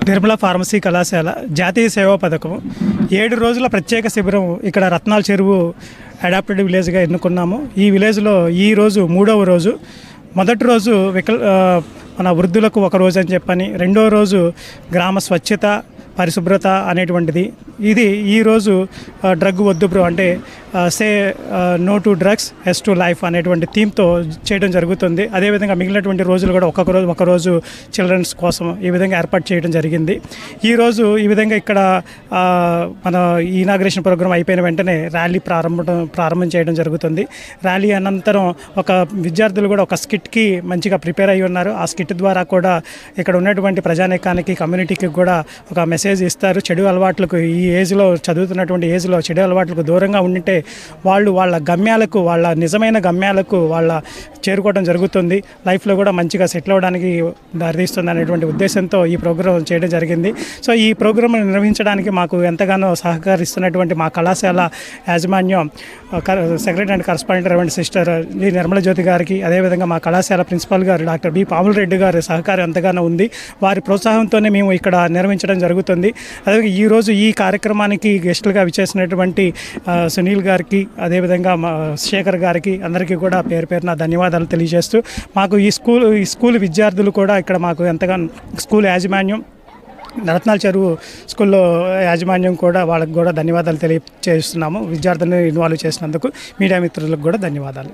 Nirmala pharmacy కళాశాల జాతీయ సేవా పథకం 7 రోజుల ప్రత్యేక శిబిరం ఇక్కడ రత్నాల చెరువు అడాప్టెడ్ విలేజ్గా ఎన్నుకున్నాము. ఈ విలేజ్లో ఈరోజు 3వ రోజు. మొదటి రోజు మన వృద్ధులకు ఒక రోజు అని చెప్పని, రెండో రోజు గ్రామ స్వచ్ఛత పరిశుభ్రత అనేటువంటిది. ఇది ఈరోజు డ్రగ్ వద్దు బ్రో అంటే say no to drugs yes to life అనేటువంటి థీమ్తో చేయడం జరుగుతుంది. అదేవిధంగా మిగిలినటువంటి రోజులు కూడా ఒకరోజు చిల్డ్రన్స్ కోసం ఈ విధంగా ఏర్పాటు చేయడం జరిగింది. ఈరోజు ఈ విధంగా ఇక్కడ మన ఇనాగ్రేషన్ ప్రోగ్రాం అయిపోయిన వెంటనే ర్యాలీ ప్రారంభం చేయడం జరుగుతుంది. ర్యాలీ అనంతరం విద్యార్థులు కూడా ఒక స్కిట్కి మంచిగా ప్రిపేర్ అయ్యి ఉన్నారు. ఆ స్కిట్ ద్వారా కూడా ఇక్కడ ఉన్నటువంటి ప్రజానీకానికి కమ్యూనిటీకి కూడా ఒక మెసేజ్ ఇస్తారు. చెడు అలవాట్లకు ఈ ఏజ్లో చదువుతున్నటువంటి ఏజ్లో చెడు అలవాట్లకు దూరంగా ఉంటే వాళ్ళ గమ్యాలకు, వాళ్ళ నిజమైన గమ్యాలకు చేరుకోవడం జరుగుతుంది. లైఫ్లో కూడా మంచిగా సెటిల్ అవ్వడానికి దారితీస్తుంది అనేటువంటి ఉద్దేశంతో ఈ ప్రోగ్రాం చేయడం జరిగింది. సో ఈ ప్రోగ్రాం నిర్వహించడానికి మాకు ఎంతగానో సహకరిస్తున్నటువంటి మా కళాశాల యాజమాన్యం, secretary and correspondent reverend sister Nirmala Jyothi గారికి, అదేవిధంగా మా కళాశాల ప్రిన్సిపాల్ గారు డాక్టర్ బి పాముల రెడ్డి గారి సహకారం ఎంతగానో ఉంది. వారి ప్రోత్సాహంతోనే మేము ఇక్కడ నిర్వహించడం జరుగుతుంది. అదేవిధంగా ఈరోజు ఈ కార్యక్రమానికి గెస్టులుగా విచ్చేసినటువంటి సునీల్ గారికి, అదేవిధంగా శేఖర్ గారికి అందరికీ కూడా పేరు పేరున ధన్యవాదాలు తెలియజేస్తూ, మాకు ఈ స్కూల్ విద్యార్థులు కూడా ఇక్కడ మాకు ఎంతగానో స్కూల్ యాజమాన్యం, రత్నాల చెరువు స్కూల్లో యాజమాన్యం కూడా వాళ్ళకి కూడా ధన్యవాదాలు తెలియజేస్తున్నాము. విద్యార్థులను ఇన్వాల్వ్ చేసినందుకు మీడియా మిత్రులకు కూడా ధన్యవాదాలు.